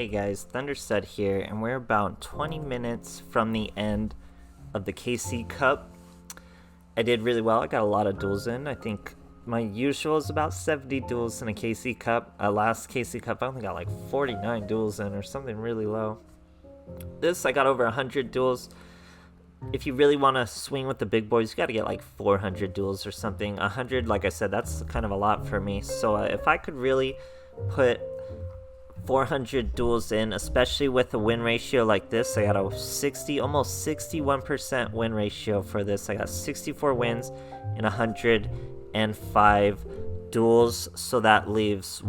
Hey guys, Thunderstud here, and we're about 20 minutes from the end of the KC Cup. I did really well. I got a lot of duels in. I think my usual is about 70 duels in a KC Cup. Last KC Cup, I only got like 49 duels in or something really low. This, I got over 100 duels. If you really want to swing with the big boys, you got to get like 400 duels or something. 100, like I said, that's kind of a lot for me. So if I could really put 400 duels in, especially with a win ratio like this, I got a almost 61% win ratio for this. I got 64 wins in 105 duels, so that leaves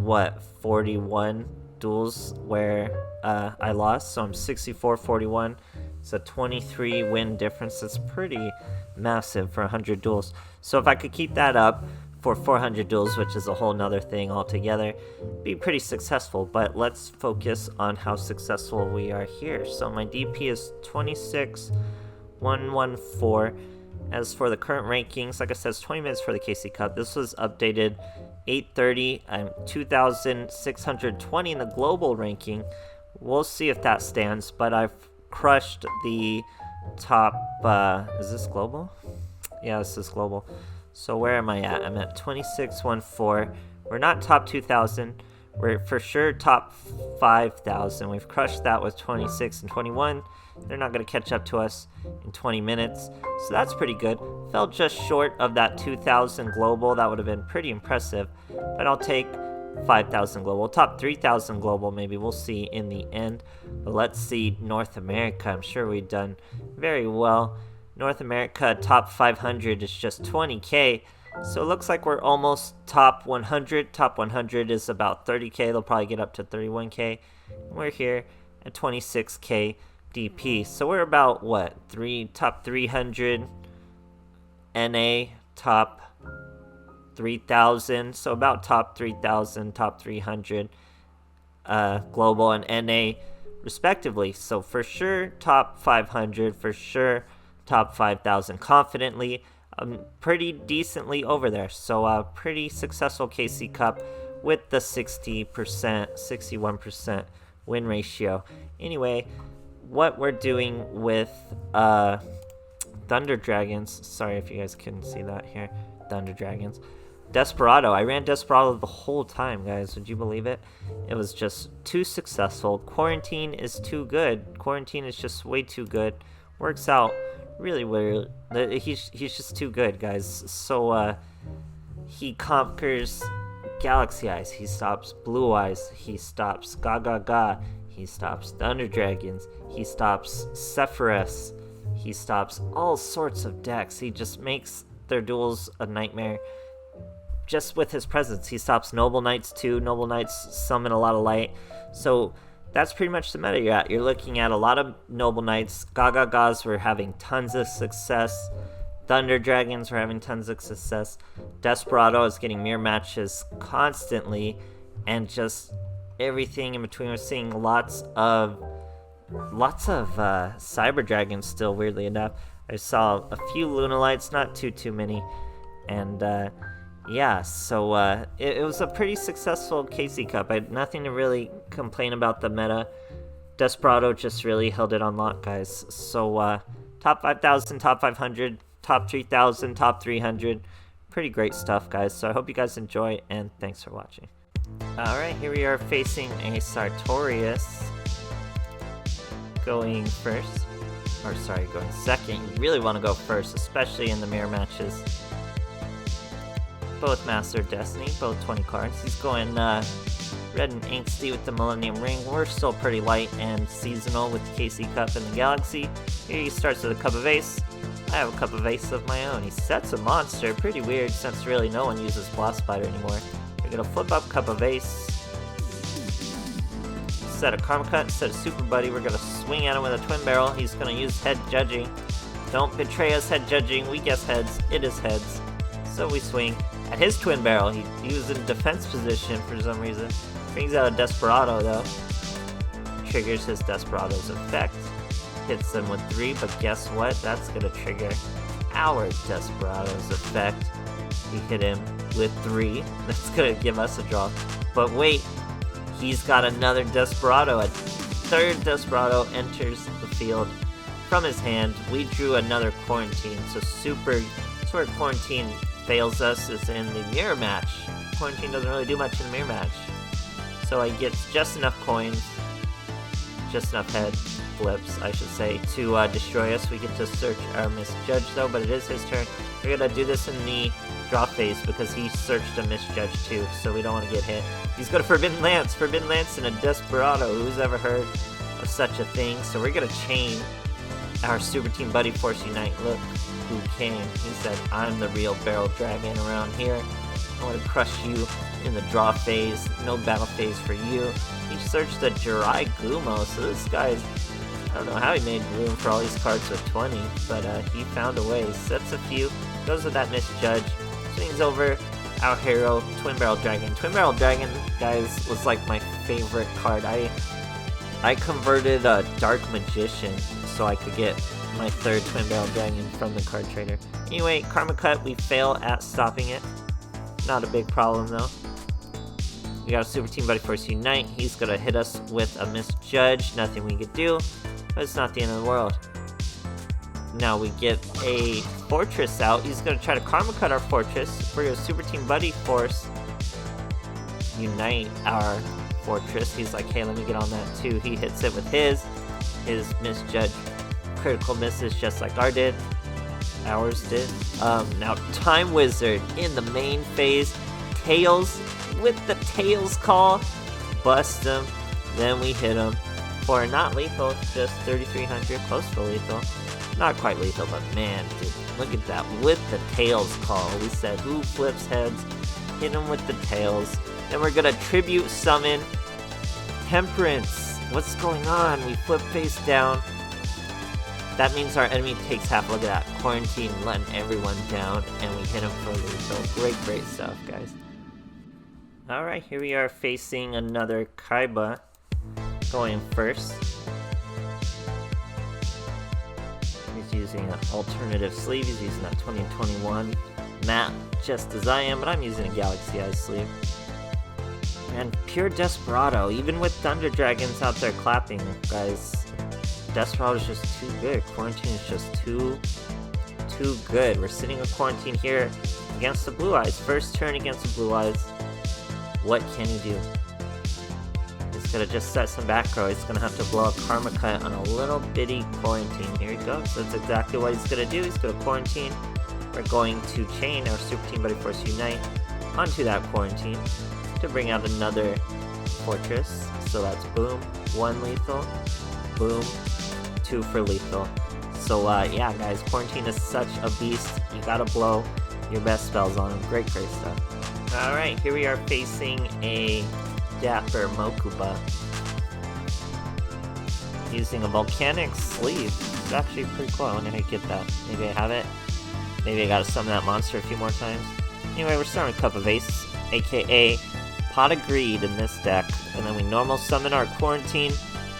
41 duels where I lost. So I'm 64-41. It's a 23 win difference. That's pretty massive for 100 duels. So if I could keep that up for 400 duels, which is a whole nother thing altogether, be pretty successful. But let's focus on how successful we are here. So my DP is 26,114. As for the current rankings, like I said, it's 20 minutes for the KC Cup. This was updated 8:30. I'm 2,620 in the global ranking. We'll see if that stands, but I've crushed the top, is this global? Yeah, this is global. So where am I at? I'm at 2614. We're not top 2,000. We're for sure top 5,000. We've crushed that with 26 and 21. They're not going to catch up to us in 20 minutes. So that's pretty good. Fell just short of that 2,000 global. That would have been pretty impressive. But I'll take 5,000 global. Top 3,000 global maybe. We'll see in the end. But let's see North America. I'm sure we've done very well. North America top 500 is just 20k, so it looks like we're almost top 100. Top 100 is about 30k. They'll probably get up to 31k. We're here at 26k DP, so we're about what, top 300 NA, top 3,000, so about top 3,000, top 300 global and NA respectively. So for sure top 500, for sure top 5,000 confidently, pretty decently over there. So pretty successful KC Cup with the 61% win ratio. Anyway, what we're doing with Thunder Dragons, sorry if you guys couldn't see that here, Thunder Dragons. Desperado, I ran Desperado the whole time, guys, would you believe it? It was just too successful. Quarantine is too good. Quarantine is just way too good. Works out really weird. He's just too good, guys. So he conquers Galaxy Eyes, he stops Blue Eyes, he stops Gaga, he stops Thunder Dragons, he stops Sephiroth, he stops all sorts of decks. He just makes their duels a nightmare just with his presence. He stops Noble Knights too. Noble Knights summon a lot of light. So that's pretty much the meta you're at. You're looking at a lot of Noble Knights. Gagas were having tons of success. Thunder Dragons were having tons of success. Desperado is getting mirror matches constantly. And just everything in between. We're seeing lots of Cyber Dragons still, weirdly enough. I saw a few Lunalights, not too many. And yeah, so it was a pretty successful KC Cup. I had nothing to really complain about the meta. Desperado just really held it on lock, guys. So top 5,000, top 500, top 3,000, top 300. Pretty great stuff, guys. So I hope you guys enjoy, and thanks for watching. Alright, here we are facing a Sartorius. Going first. Or sorry, going second. You really want to go first, especially in the mirror matches. Both Master Destiny, both 20 cards. He's going red and angsty with the Millennium Ring. We're still pretty light and seasonal with the KC Cup in the Galaxy. Here he starts with a Cup of Ace. I have a Cup of Ace of my own. He sets a monster. Pretty weird since really no one uses Blast Spider anymore. We're going to flip up Cup of Ace. Set a Karma Cut instead of Super Buddy. We're going to swing at him with a Twin Barrel. He's going to use Head Judging. Don't betray us, Head Judging. We guess heads. It is heads. So we swing at his Twin Barrel. He was in defense position for some reason. Brings out a Desperado though. Triggers his Desperado's effect. Hits them with 3, but guess what? That's gonna trigger our Desperado's effect. We hit him with 3. That's gonna give us a draw. But wait, He's got another Desperado. A third Desperado enters the field from his hand. We drew another Quarantine, so that's where Quarantine fails us is in the mirror match. Quarantine doesn't really do much in the mirror match. So he gets just enough coins, just enough head flips, I should say, to destroy us. We get to search our Misjudge though, but it is his turn. We're gonna do this in the draw phase because he searched a Misjudge too, so we don't want to get hit. He's got a Forbidden Lance and a Desperado. Who's ever heard of such a thing? So we're gonna chain our Super Team Buddy Force Unite. Look who came. He said, I'm the real Barrel Dragon around here. I want to crush you in the draw phase. No battle phase for you. He searched the Jirai Gumo, so this guy's, I don't know how he made room for all these cards with 20, but he found a way. Sets a few, goes with that Misjudge, swings over our hero, Twin Barrel Dragon. Twin Barrel Dragon, guys, was like my favorite card. I converted a Dark Magician so I could get my third Twin Barrel Dragon from the card trader. Anyway, Karma Cut, we fail at stopping it. Not a big problem though. We got a Super Team Buddy Force Unite. He's gonna hit us with a Misjudge. Nothing we could do, but it's not the end of the world. Now we get a Fortress out. He's gonna try to Karma Cut our Fortress. We're gonna Super Team Buddy Force Unite our Fortress. He's like, hey, let me get on that too. He hits it with his Misjudge. Critical misses just like ours did. Now Time Wizard in the main phase. Tails with the Tails call. Bust him. Then we hit him for not lethal, just 3,300, close to lethal. Not quite lethal, but man, dude, look at that. With the Tails call. We said, who flips heads? Hit him with the Tails. Then we're gonna Tribute Summon Temperance. What's going on? We flip face down. That means our enemy takes half. Look at that. Quarantine letting everyone down, and we hit him for lethal. Great stuff, guys. Alright, here we are facing another Kaiba. Going first. He's using an alternative sleeve. He's using that 2021 map, just as I am, but I'm using a Galaxy Eyes sleeve. And pure Desperado, even with Thunder Dragons out there clapping, guys. Desperado is just too good. Quarantine is just too good. We're sitting a Quarantine here against the Blue Eyes. First turn against the Blue Eyes. What can he do? He's gonna just set some back row. He's gonna have to blow a Karma Cut on a little bitty Quarantine. Here he goes. That's exactly what he's gonna do. He's gonna Quarantine. We're going to chain our Super Team Buddy Force Unite onto that Quarantine to bring out another Fortress. So that's boom, 1 lethal, boom, 2 for lethal. So yeah, guys, Quarantine is such a beast. You gotta blow your best spells on him. Great stuff. Alright, here we are facing a Dapper Mokuba. Using a Volcanic Sleeve. It's actually pretty cool. I wonder how you get that. Maybe I have it. Maybe I gotta summon that monster a few more times. Anyway, we're starting with Cup of Ace, aka Pot of Greed in this deck. And then we normal summon our Quarantine.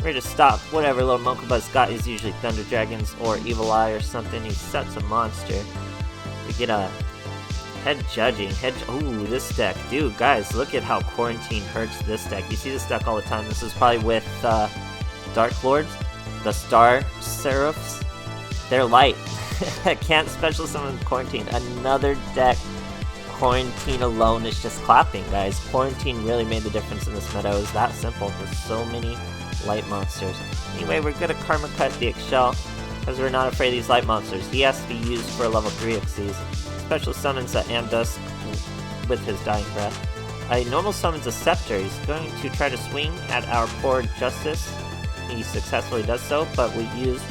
Ready to stop whatever little Mokuba's got. He's usually Thunder Dragons or Evil Eye or something. He sets a monster. We get a Head Judging. Ooh, this deck. Dude, guys, look at how Quarantine hurts this deck. You see this deck all the time. This is probably with Dark Lords, the Star Seraphs. They're light. Can't special summon Quarantine. Another deck. Quarantine alone is just clapping, guys. Quarantine really made the difference in this meta. It was that simple. There's so many light monsters. Anyway, we're gonna Karma Cut the Eggshell because we're not afraid of these light monsters. He has to be used for level 3 Xyz. Special summons the Amdusk with his Dying Breath. Normal summons a Scepter. He's going to try to swing at our poor Justice. He successfully does so, but we use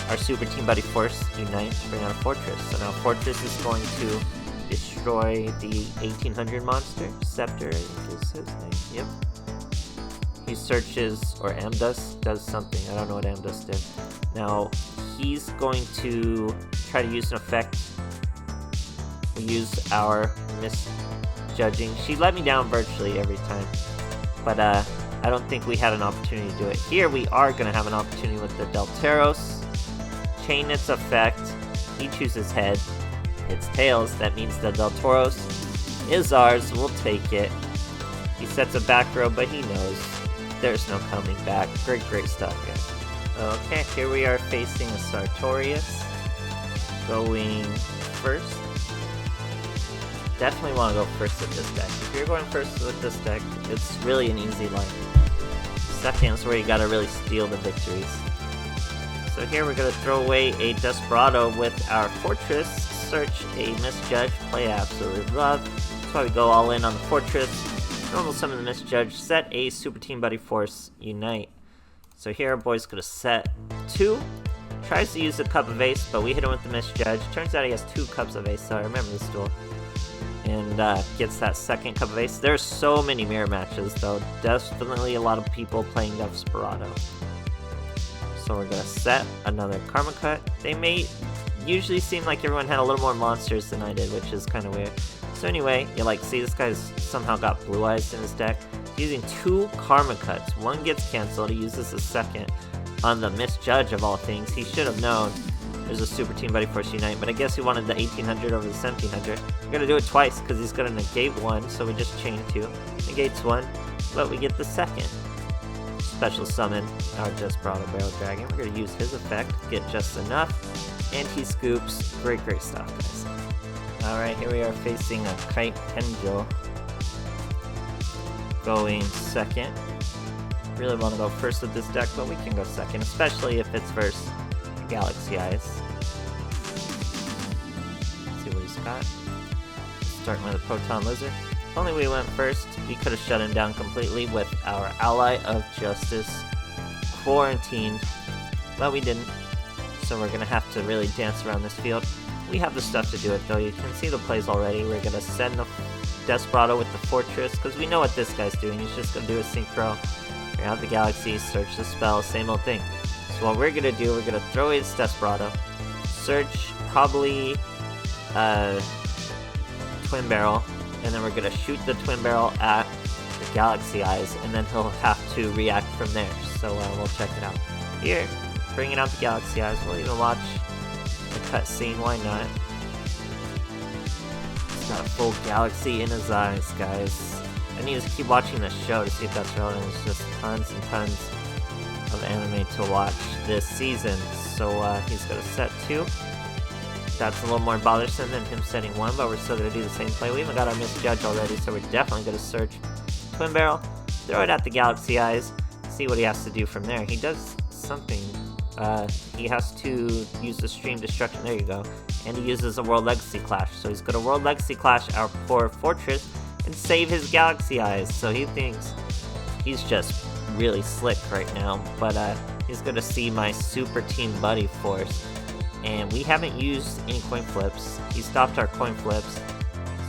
our Super Team Buddy Force Unite to bring out a Fortress. So now Fortress is going to destroy the 1800 monster. Scepter, I think is his name. Yep. He searches, or Amdusk does something. I don't know what Amdusk did. Now, he's going to try to use an effect. We use our Misjudging. She let me down virtually every time. But I don't think we had an opportunity to do it. Here we are going to have an opportunity with the Delteros. Chain its effect. He chooses head. It's tails. That means the Delteros is ours. We'll take it. He sets a back row, but he knows there's no coming back. Great stuff, guys. Okay, here we are facing a Sartorius. Going first. Definitely want to go first with this deck. If you're going first with this deck, it's really an easy line. Second is where you gotta really steal the victories. So here we're gonna throw away a Desperado with our Fortress, search a Misjudge, play absolutely love. That's why we go all in on the Fortress. Normal summon the Misjudge, set a Super Team Buddy Force, Unite. So here our boy's gonna set 2. Tries to use the Cup of Ace, but we hit him with the Misjudge. Turns out he has 2 Cups of Ace, so I remember this duel. And gets that second Cup of Ace. There's so many mirror matches, though. Definitely a lot of people playing Desperado. So we're gonna set another Karma Cut. They may usually seem like everyone had a little more monsters than I did, which is kind of weird. So anyway, you see this guy's somehow got Blue Eyes in his deck. He's using 2 Karma Cuts. One gets canceled. He uses the second on the Misjudge of all things. He should have known there's a Super Team Buddy Force Unite, but I guess he wanted the 1800 over the 1700. We're gonna do it twice because he's gonna negate 1, so we just chain 2. Negates 1, but we get the second. Special summon our Desperado Barrel Dragon. We're gonna use his effect, get just enough, and he scoops. Great stuff, guys. Alright, here we are facing a Kite Tenjo. Going second. Really want to go first with this deck, but we can go second, especially if it's versus Galaxy Eyes. Let's see what he's got. Starting with a Proton Lizard. If only we went first, we could have shut him down completely with our Ally of Justice quarantined, but we didn't. So we're going to have to really dance around this field. We have the stuff to do it, though. You can see the plays already. We're going to send the Desperado with the Fortress, because we know what this guy's doing. He's just going to do a Synchro. Bring out the Galaxy, search the spell, same old thing. So what we're gonna do, we're gonna throw his Desperado, search probably Twin Barrel, and then we're gonna shoot the Twin Barrel at the Galaxy Eyes, and then he'll have to react from there. So we'll check it out. Here, bringing out the Galaxy Eyes. We'll even watch the cutscene, why not? He's got a full galaxy in his eyes, guys. I need to keep watching this show to see if that's relevant. There's just tons and tons of anime to watch this season. So he's gonna set 2. That's a little more bothersome than him setting 1, but we're still gonna do the same play. We even got our Misjudge already, so we're definitely gonna search Twin Barrel, throw it at the Galaxy Eyes, see what he has to do from there. He does something. He has to use the Stream Destruction, there you go, and he uses a World Legacy Clash. So he's gonna World Legacy Clash our poor Fortress and save his Galaxy Eyes. So he thinks he's just really slick right now, but he's gonna see my Super Team Buddy Force, and we haven't used any coin flips. He stopped our coin flips,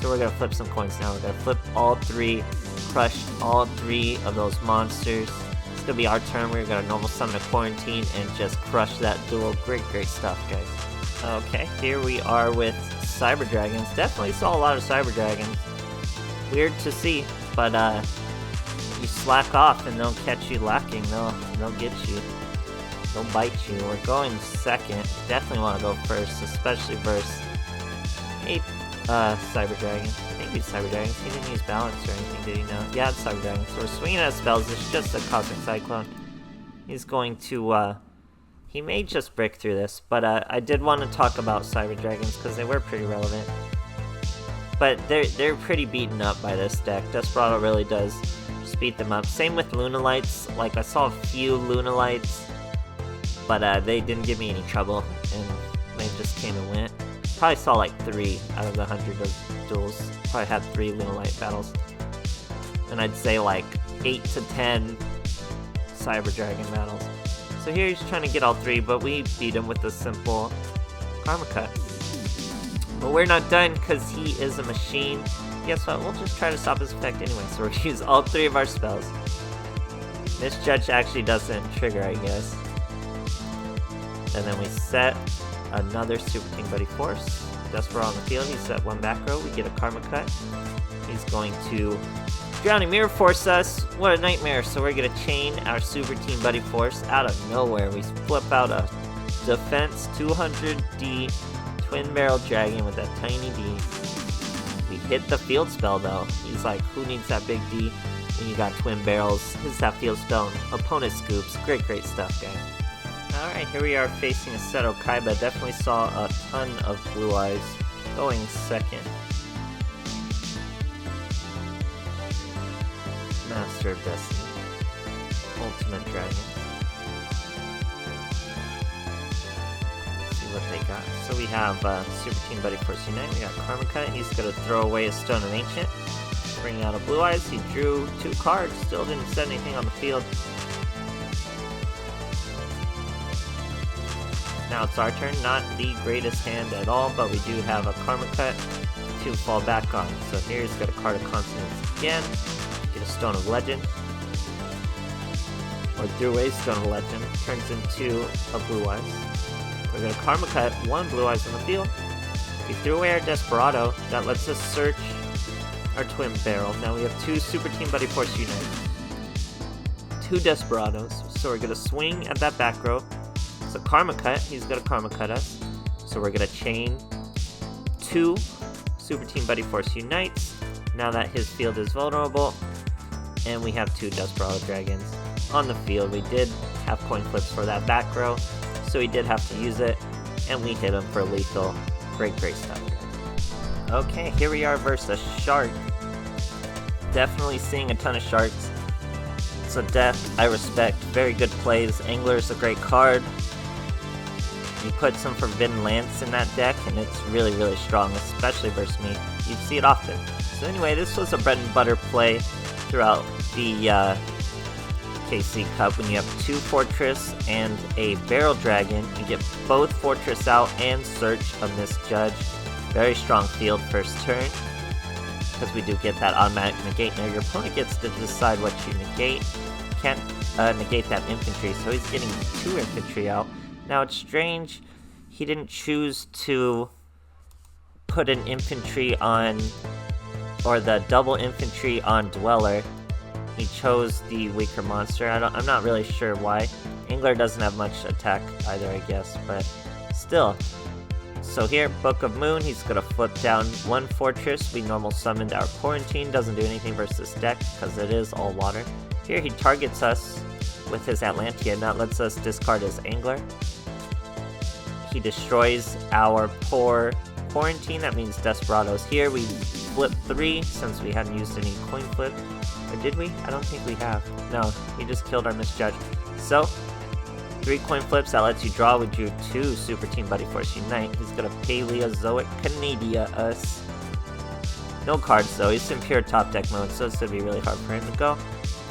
so we're gonna flip some coins now. We're gonna flip all 3, crush all 3 of those monsters. It's gonna be our turn. We're gonna normal summon a Quarantine and just crush that duel. Great stuff, guys. Okay, here we are with Cyber Dragons. Definitely saw a lot of Cyber Dragons. Weird to see, but you slack off and they'll catch you lacking. They'll get you. They'll bite you. We're going second. Definitely want to go first, especially versus a Cyber Dragon. I think he's Cyber Dragon. He didn't use balance or anything, did he? No. Yeah, it's Cyber Dragon. So we're swinging at spells. It's just a Cosmic Cyclone. He's going to he may just break through this, but I did want to talk about Cyber Dragons because they were pretty relevant. But they're pretty beaten up by this deck. Desperado really does speed them up. Same with Lunalights. Like, I saw a few Lunalights, but they didn't give me any trouble, and they just came and went. Probably saw like 3 out of the 100 of duels. Probably had 3 Lunalight battles. And I'd say like 8 to 10 Cyber Dragon battles. So here he's trying to get all 3, but we beat him with a simple Karma Cut. But we're not done, because he is a machine. Guess what? We'll just try to stop his effect anyway. So we're going to use all 3 of our spells. Misjudge actually doesn't trigger, I guess. And then we set another Super Team Buddy Force. Desperado on the field. He set 1 back row. We get a Karma Cut. He's going to Drowning Mirror Force us. What a nightmare. So we're going to chain our Super Team Buddy Force out of nowhere. We flip out a Defense 200D Twin Barrel Dragon with a tiny D. We hit the field spell though. He's like, who needs that big D when you got twin barrels? Hits that field spell, opponent scoops. Great stuff, guys. Alright, here we are facing a Seto Kaiba. Definitely saw a ton of Blue Eyes going second. Master of Destiny. Ultimate Dragon. What they got. So we have Super Team Buddy Force Unite, we got Karma Cut, he's gonna throw away a Stone of Ancient, bring out a Blue Eyes, he drew 2 cards, still didn't set anything on the field. Now it's our turn, not the greatest hand at all, but we do have a Karma Cut to fall back on. So here he's got a card of Consonance again, get a Stone of Legend, or threw away Stone of Legend, turns into a Blue Eyes. We're going to Karma Cut 1 Blue Eyes on the field. We threw away our Desperado. That lets us search our Twin Barrel. Now we have 2 Super Team Buddy Force Unite. 2 Desperados. So we're going to swing at that back row. So Karma Cut, he's going to Karma Cut us. So we're going to chain 2 Super Team Buddy Force Unites. Now that his field is vulnerable. And we have 2 Desperado Dragons on the field. We did have coin flips for that back row, so he did have to use it, and we hit him for lethal. Great stuff. Okay, here we are versus a Shark. Definitely seeing a ton of Sharks. So Death, I respect. Very good plays. Angler's a great card. You put some Forbidden Lance in that deck, and it's really strong, especially versus me. You'd see it often. So anyway, this was a bread and butter play throughout the KC Cup. When you have 2 Fortress and a Barrel Dragon, you get both Fortress out and search a Misjudge. Very strong field first turn, because we do get that automatic negate. Now your opponent gets to decide what you negate. Can't negate that infantry, so he's getting 2 infantry out. Now it's strange, he didn't choose to put an infantry on, or the double infantry on Dweller. He chose the weaker monster. I'm not really sure why. Angler doesn't have much attack either, I guess, but still. So here, Book of Moon, he's gonna flip down 1 Fortress. We normal summoned our Quarantine, doesn't do anything versus deck because it is all water. Here he targets us with his Atlantean, that lets us discard his Angler. He destroys our poor Quarantine, that means Desperado's here. We flip 3 since we hadn't used any coin flip. Or did we? I don't think we have. No, he just killed our Misjudge. So, 3 coin flips, that lets you draw. We drew 2 Super Team Buddy Force Unite. He's gonna Paleozoic Canadia us. No cards though, he's in pure top deck mode, so it's gonna be really hard for him to go.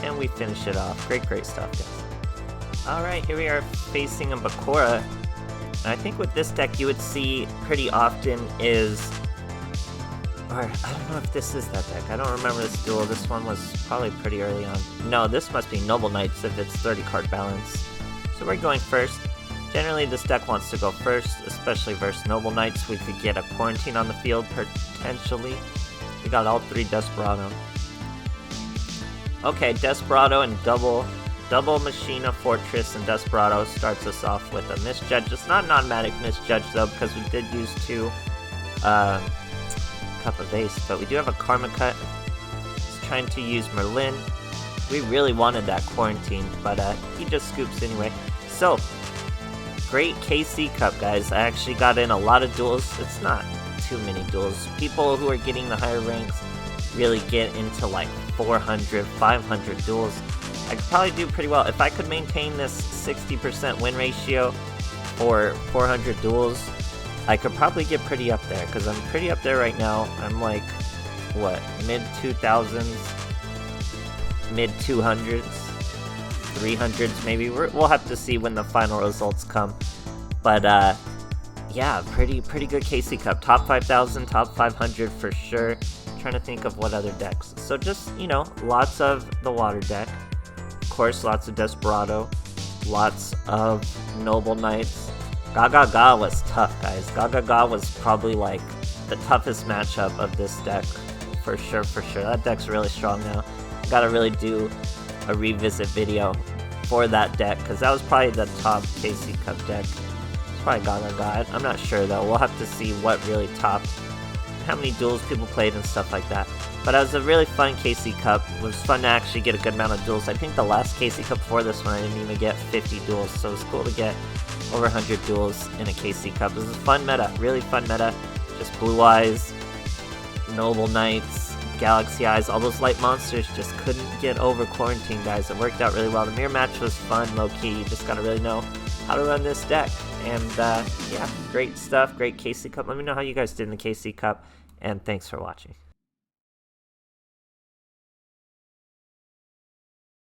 And we finish it off. Great stuff, guys. Alright, here we are facing a Bakura. And I think with this deck you would see pretty often is, or I don't know if this is that deck. I don't remember this duel. This one was probably pretty early on. No, this must be Noble Knights if it's 30 card balance. So we're going first. Generally this deck wants to go first, especially versus Noble Knights. We could get a Quarantine on the field potentially. We got all 3 Desperado. Okay, Desperado and double Machina, Fortress, and Desperado starts us off with a Misjudge. It's not an automatic Misjudge though, because we did use 2 Cup of Ace, but we do have a Karma Cut. He's trying to use Merlin. We really wanted that Quarantine, but he just scoops anyway. So, great KC Cup, guys. I actually got in a lot of duels. It's not too many duels. People who are getting the higher ranks really get into like 400, 500 duels. I could probably do pretty well. If I could maintain this 60% win ratio for 400 duels, I could probably get pretty up there, because I'm pretty up there right now. I'm like, what, mid-2000s, mid-200s, 300s maybe. We'll have to see when the final results come. But, yeah, pretty good KC Cup. Top 5,000, top 500 for sure. I'm trying to think of what other decks. So just, you know, lots of the water deck. Of course, lots of Desperado. Lots of Noble Knights. Gaga was tough, guys. Gaga was probably like the toughest matchup of this deck, for sure. That deck's really strong now. I gotta really do a revisit video for that deck, because that was probably the top KC Cup deck. It's probably Gaga. I'm not sure though. We'll have to see what really topped how many duels people played and stuff like that. But it was a really fun KC Cup. It was fun to actually get a good amount of duels. I think the last KC Cup before this one, I didn't even get 50 duels, so it was cool to get over 100 duels in a KC Cup. This is a fun meta, really fun meta. Just Blue Eyes, Noble Knights, Galaxy Eyes, all those light monsters just couldn't get over Quarantine, guys. It worked out really well. The mirror match was fun, low-key. You just gotta really know how to run this deck. And yeah, great stuff, great KC Cup. Let me know how you guys did in the KC Cup, and thanks for watching.